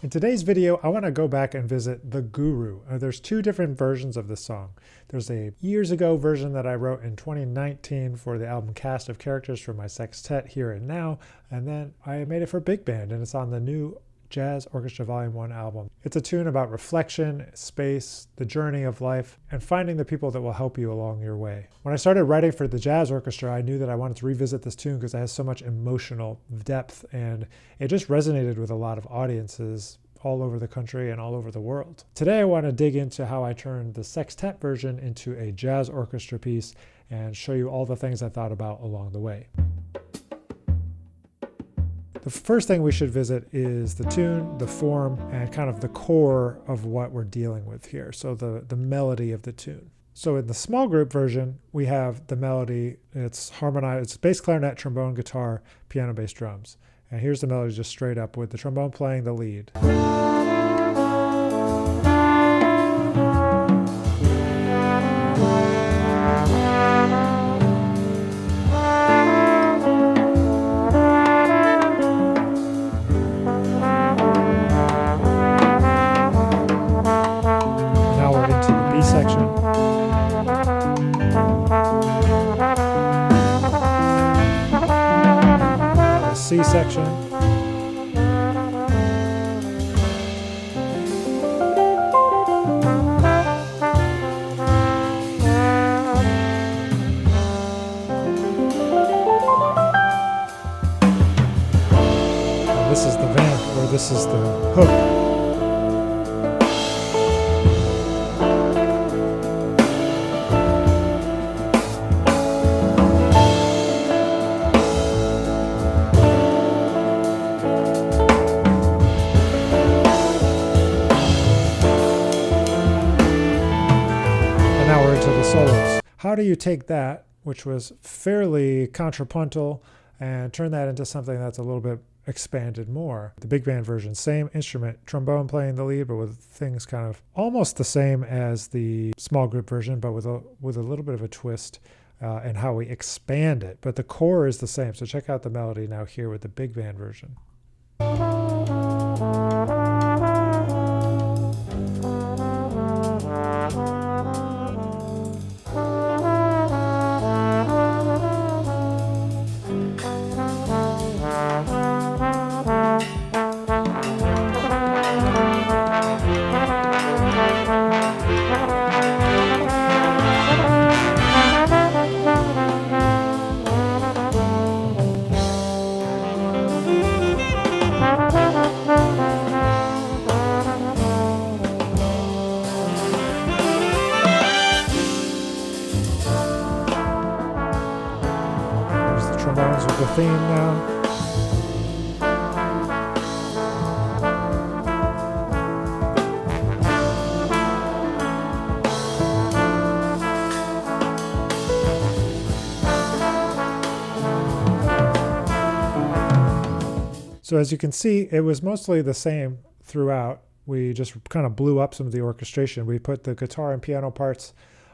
In today's video, I want to go back and visit The Guru. There's two different versions of this song. There's a years ago version that I wrote in 2019 for the album Cast of Characters for my sextet Here and Now, and then I made it for big band, and it's on the new Jazz Orchestra Volume 1 album. It's a tune about reflection, space, the journey of life, and finding the people that will help you along your way. When I started writing for the Jazz Orchestra, I knew that I wanted to revisit this tune because it has so much emotional depth, and it just resonated with a lot of audiences all over the country and all over the world. Today I want to dig into how I turned the sextet version into a jazz orchestra piece and show you all the things I thought about along the way. The first thing we should visit is the tune, the form, and kind of the core of what we're dealing with here. So the melody of the tune. So in the small group version, we have the melody. It's harmonized. It's bass, clarinet, trombone, guitar, piano, bass, drums. And here's the melody just straight up with the trombone playing the lead. C section. And this is the vamp, or this is the hook. To the solos. How do you take that, which was fairly contrapuntal, and turn that into something that's a little bit expanded more? The big band version, same instrument, trombone playing the lead, but with things kind of almost the same as the small group version, but with a little bit of a twist and how we expand it. But the core is the same. So check out the melody now here with the big band version. Trombones with the theme now. So as you can see, it was mostly the same throughout. We just kind of blew up some of the orchestration. We put the guitar and piano parts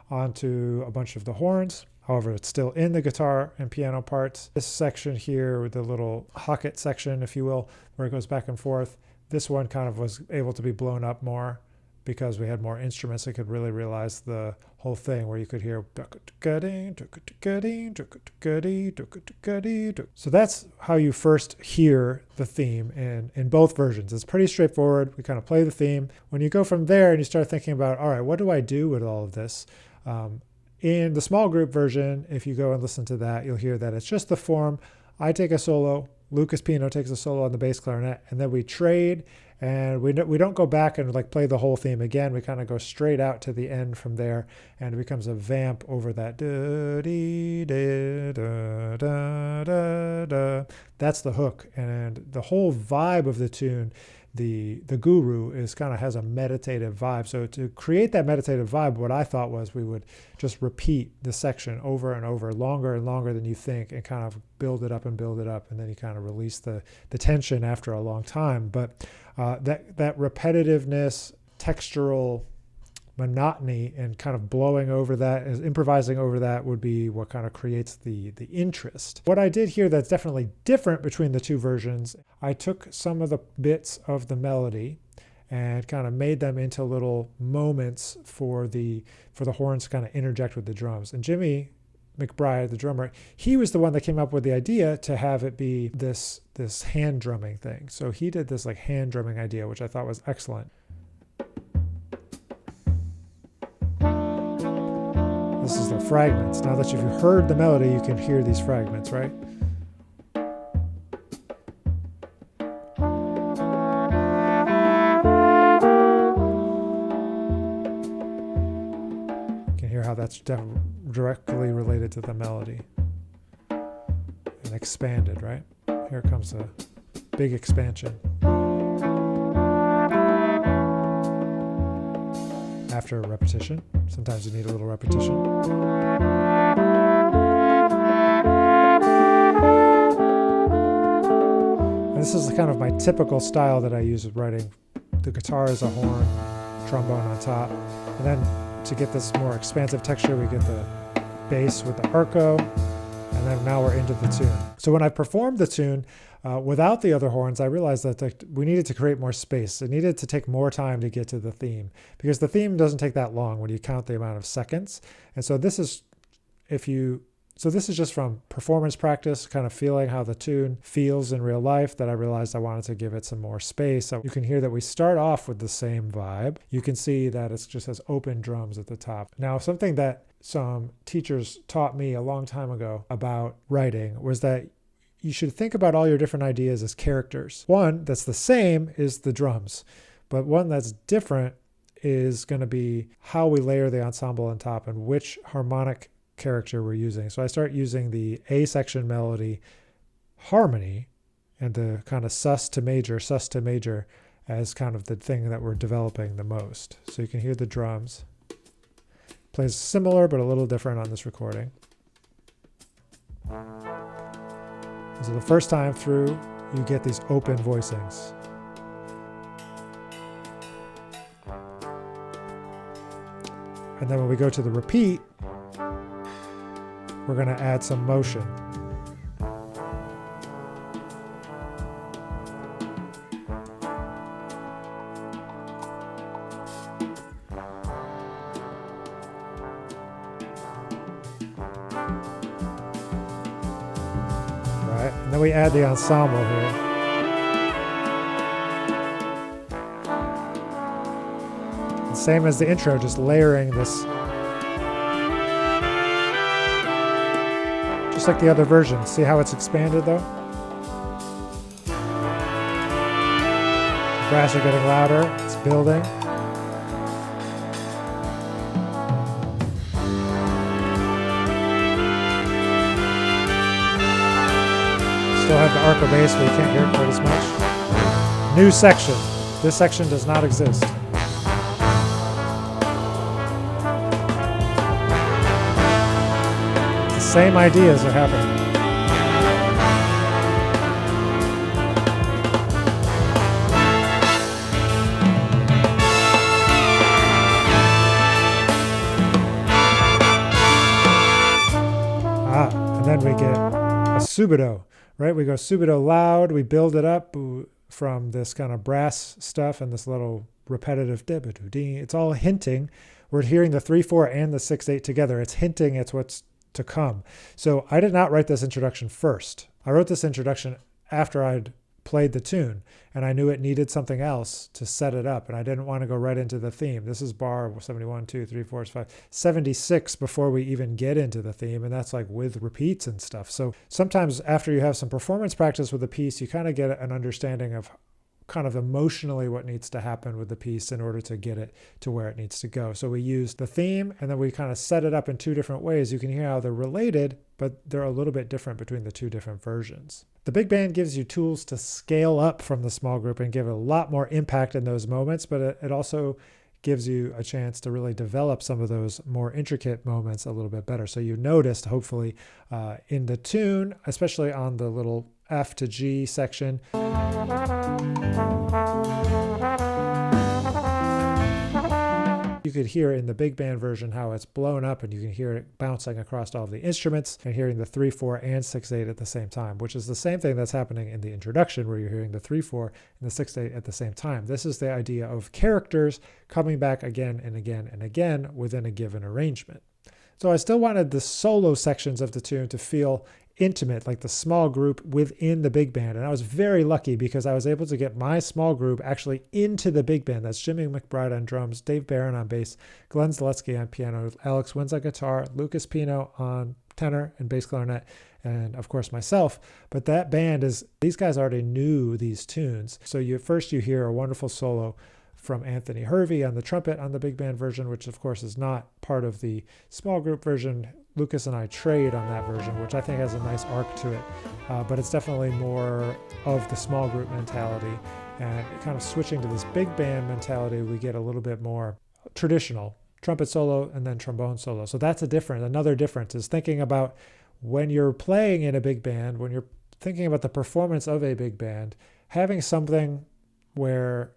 onto a bunch of the horns. However, it's still in the guitar and piano parts. This section here with the little hocket section, if you will, where it goes back and forth, this one kind of was able to be blown up more because we had more instruments that could really realize the whole thing, where you could hear. So that's how you first hear the theme in both versions. It's pretty straightforward. We kind of play the theme. When you go from there and you start thinking about, all right, what do I do with all of this? In the small group version, if you go and listen to that, you'll hear that it's just the form. I take a solo, Lucas Pino takes a solo on the bass clarinet, and then we trade, and we don't go back and like play the whole theme again. We kind of go straight out to the end from there, and it becomes a vamp over that. That's the hook, and the whole vibe of the tune, the Guru, is kind of has a meditative vibe. So to create that meditative vibe, what I thought was we would just repeat the section over and over, longer and longer than you think, and kind of build it up, and then you kind of release the tension after a long time. But that repetitiveness, textural monotony and kind of blowing over that, improvising over that would be what kind of creates the interest. What I did here that's definitely different between the two versions, I took some of the bits of the melody and kind of made them into little moments for the horns to kind of interject with the drums. And Jimmy McBride, the drummer, he was the one that came up with the idea to have it be this hand drumming thing. So he did this like hand drumming idea, which I thought was excellent. This is the fragments. Now that you've heard the melody, you can hear these fragments, right? You can hear how that's directly related to the melody and expanded, right? Here comes a big expansion. After a repetition, sometimes you need a little repetition. And this is kind of my typical style that I use with writing. The guitar is a horn, trombone on top, and then to get this more expansive texture, we get the bass with the arco, and then now we're into the tune. So when I performed the tune without the other horns, I realized that we needed to create more space. It needed to take more time to get to the theme, because the theme doesn't take that long when you count the amount of seconds. And so this is just from performance practice, kind of feeling how the tune feels in real life, that I realized I wanted to give it some more space. So you can hear that we start off with the same vibe. You can see that it just has open drums at the top. Now, something that some teachers taught me a long time ago about writing was that you should think about all your different ideas as characters. One that's the same is the drums, but one that's different is going to be how we layer the ensemble on top and which harmonic character we're using. So I start using the A section melody harmony and the kind of sus to major as kind of the thing that we're developing the most. So you can hear the drums. Plays similar but a little different on this recording. So the first time through, you get these open voicings. And then when we go to the repeat, we're going to add some motion. Right, and then we add the ensemble here. And same as the intro, just layering this. Just like the other version. See how it's expanded though? The brass are getting louder, it's building. Still have the arco bass, but you can't hear it quite as much. New section. This section does not exist. Same ideas are happening. And then we get a subito, right? We go subito loud, we build it up from this kind of brass stuff and this little repetitive dee. It's all hinting. We're hearing the 3/4 and the 6/8 together. It's hinting it's what's to come. So I did not write this introduction first. I wrote this introduction after I'd played the tune, and I knew it needed something else to set it up, and I didn't want to go right into the theme. This is bar 71, 2, 3, 4, 5, 76 before we even get into the theme, and that's like with repeats and stuff. So sometimes after you have some performance practice with a piece, you kind of get an understanding of kind of emotionally what needs to happen with the piece in order to get it to where it needs to go. So we use the theme and then we kind of set it up in two different ways. You can hear how they're related, but they're a little bit different between the two different versions. The big band gives you tools to scale up from the small group and give it a lot more impact in those moments, but it also gives you a chance to really develop some of those more intricate moments a little bit better. So you noticed, hopefully, in the tune, especially on the little F to G section, you could hear in the big band version how it's blown up and you can hear it bouncing across all of the instruments and hearing the 3/4 and 6/8 at the same time, which is the same thing that's happening in the introduction where you're hearing the 3/4 and the 6/8 at the same time. This is the idea of characters coming back again and again and again within a given arrangement. So I still wanted the solo sections of the tune to feel intimate, like the small group within the big band. And I was very lucky because I was able to get my small group actually into the big band. That's Jimmy McBride on drums, Dave Barron on bass, Glenn Zaleski on piano, Alex Wins on guitar, Lucas Pino on tenor and bass clarinet, and of course myself. But that band these guys already knew these tunes. So first you hear a wonderful solo from Anthony Hervey on the trumpet on the big band version, which of course is not part of the small group version. Lucas and I trade on that version, which I think has a nice arc to it, but it's definitely more of the small group mentality. And kind of switching to this big band mentality, we get a little bit more traditional trumpet solo and then trombone solo. So that's another difference is thinking about when you're playing in a big band, when you're thinking about the performance of a big band, having something where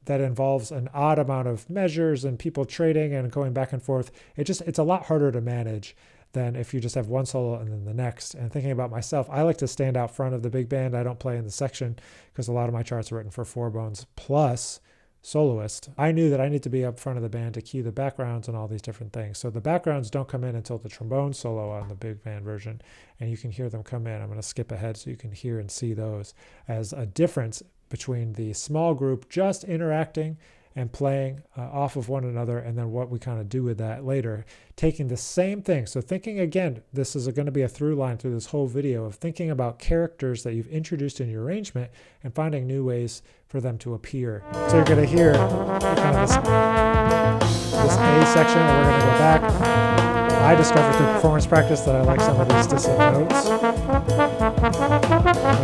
that involves an odd amount of measures and people trading and going back and forth. It's a lot harder to manage than if you just have one solo and then the next. And thinking about myself, I like to stand out front of the big band. I don't play in the section because a lot of my charts are written for 4-bones plus soloist. I knew that I need to be up front of the band to cue the backgrounds and all these different things. So the backgrounds don't come in until the trombone solo on the big band version, and you can hear them come in. I'm going to skip ahead so you can hear and see those as a difference between the small group just interacting and playing off of one another, and then what we kind of do with that later, taking the same thing. So thinking again, this is going to be a through line through this whole video of thinking about characters that you've introduced in your arrangement and finding new ways for them to appear. So you're going to hear kind of this A section, and we're going to go back. I discovered through performance practice that I like some of these dissonant notes. And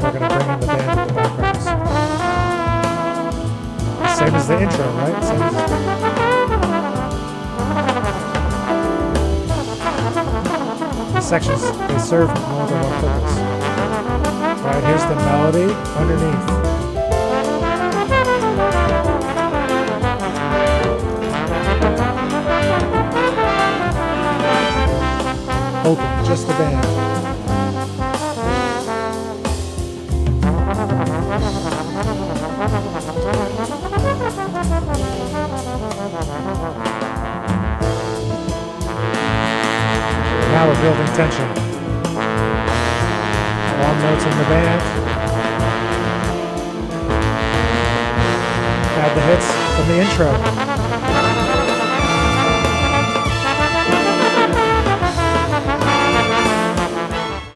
we're going to bring in the band in the backgrounds. Same as the intro, right? Same as the sections, they serve more than one purpose. Right, here's the melody underneath. Open, just the band. Now we're building tension. Long notes in the band. Add the hits from the intro.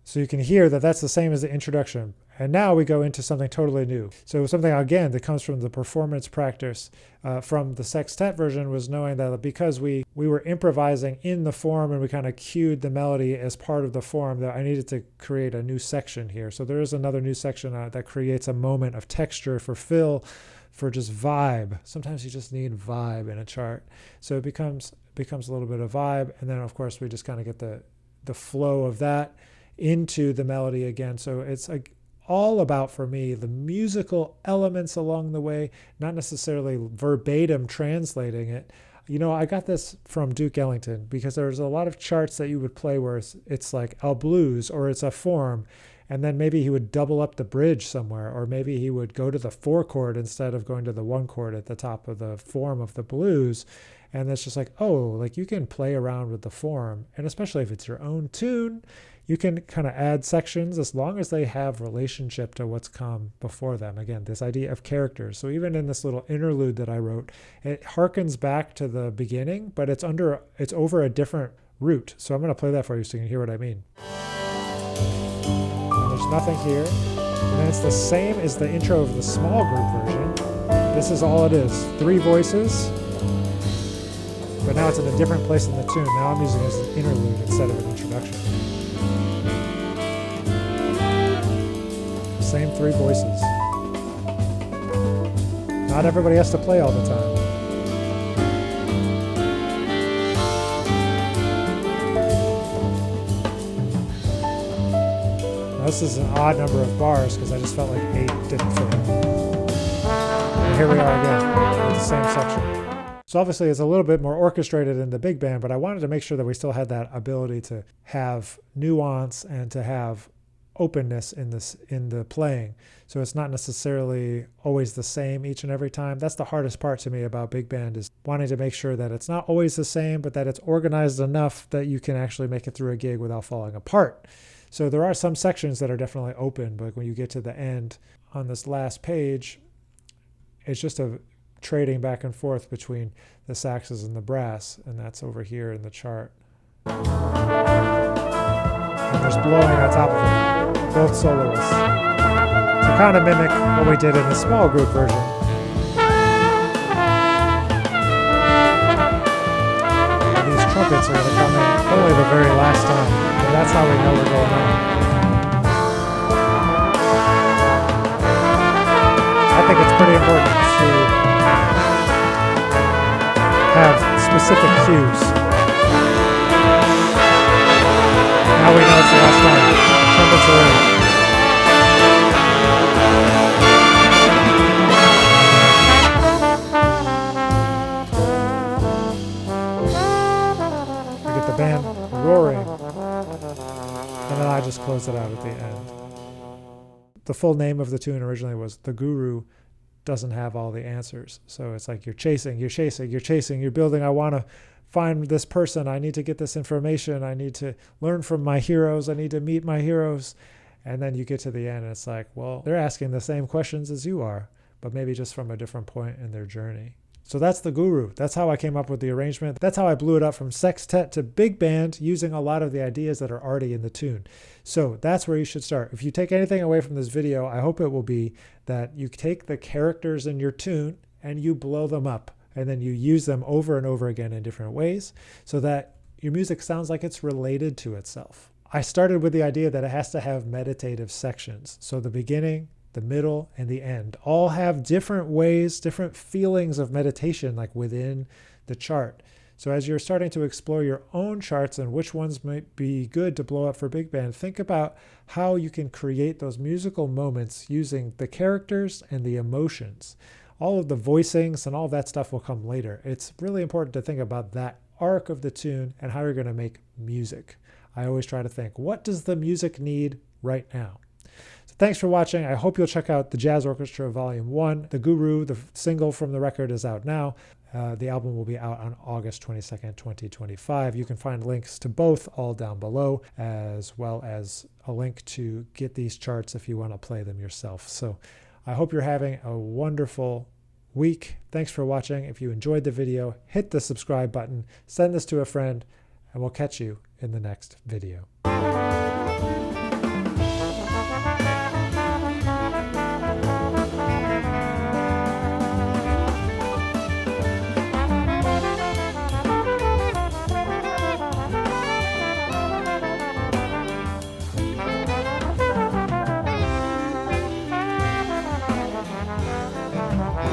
So you can hear that that's the same as the introduction. And now we go into something totally new. So something, again, that comes from the performance practice from the sextet version was knowing that because we were improvising in the form and we kind of cued the melody as part of the form, that I needed to create a new section here. So there is another new section that creates a moment of texture for fill, for just vibe. Sometimes you just need vibe in a chart. So it becomes a little bit of vibe. And then, of course, we just kind of get the flow of that into the melody again. So it's all about, for me, the musical elements along the way, not necessarily verbatim translating it. You know, I got this from Duke Ellington because there's a lot of charts that you would play where it's like a blues or it's a form, and then maybe he would double up the bridge somewhere, or maybe he would go to the 4 chord instead of going to the 1 chord at the top of the form of the blues. And it's just like, oh, like you can play around with the form, and especially if it's your own tune, you can kind of add sections as long as they have relationship to what's come before them. Again, this idea of characters. So even in this little interlude that I wrote, it harkens back to the beginning, but it's over a different route. So I'm going to play that for you so you can hear what I mean. And there's nothing here. And then it's the same as the intro of the small group version. This is all it is. 3 voices. But now it's in a different place in the tune. Now I'm using it as an interlude instead of an introduction. Same 3 voices. Not everybody has to play all the time. Now this is an odd number of bars because I just felt like 8 didn't fit. And here we are again with the same section. So obviously it's a little bit more orchestrated in the big band, but I wanted to make sure that we still had that ability to have nuance and to have openness in the playing. So it's not necessarily always the same each and every time. That's the hardest part to me about big band, is wanting to make sure that it's not always the same, but that it's organized enough that you can actually make it through a gig without falling apart. So there are some sections that are definitely open, but when you get to the end on this last page, it's just a trading back and forth between the saxes and the brass, and that's over here in the chart. And there's blowing on top of it, both soloists. To kind of mimic what we did in the small group version. And these trumpets are going to come in only the very last time, and that's how we know we're going on. I think it's pretty important to have specific cues. Now we know it's the last time. Trumpets are in. We get the band roaring, and then I just close it out at the end. The full name of the tune originally was "The Guru Doesn't Have All the Answers." So it's like you're chasing, you're building. I want to find this person. I need to get this information. I need to learn from my heroes. I need to meet my heroes. And then you get to the end and it's like, well, they're asking the same questions as you are, but maybe just from a different point in their journey. So that's the Guru. That's how I came up with the arrangement. That's how I blew it up from sextet to big band, using a lot of the ideas that are already in the tune. So that's where you should start. If you take anything away from this video, I hope it will be that you take the characters in your tune and you blow them up, and then you use them over and over again in different ways so that your music sounds like it's related to itself. I started with the idea that it has to have meditative sections. So the beginning, the middle, and the end all have different ways, different feelings of meditation, like within the chart. So as you're starting to explore your own charts and which ones might be good to blow up for big band, think about how you can create those musical moments using the characters and the emotions. All of the voicings and all that stuff will come later. It's really important to think about that arc of the tune and how you're going to make music. I always try to think, what does the music need right now? So thanks for watching. I hope you'll check out the Jazz Orchestra Volume 1. The Guru, the single from the record, is out now. The album will be out on August 22nd, 2025. You can find links to both all down below, as well as a link to get these charts if you want to play them yourself. So I hope you're having a wonderful week. Thanks for watching. If you enjoyed the video, hit the subscribe button, send this to a friend, and we'll catch you in the next video.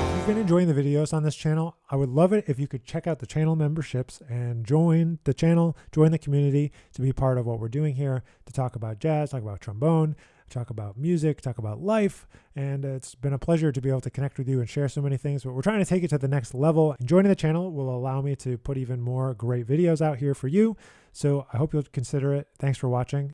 If you've been enjoying the videos on this channel, I would love it if you could check out the channel memberships and join the channel, join the community to be part of what we're doing here, to talk about jazz, talk about trombone, talk about music, talk about life. And it's been a pleasure to be able to connect with you and share so many things, but we're trying to take it to the next level. And joining the channel will allow me to put even more great videos out here for you. So I hope you'll consider it. Thanks for watching.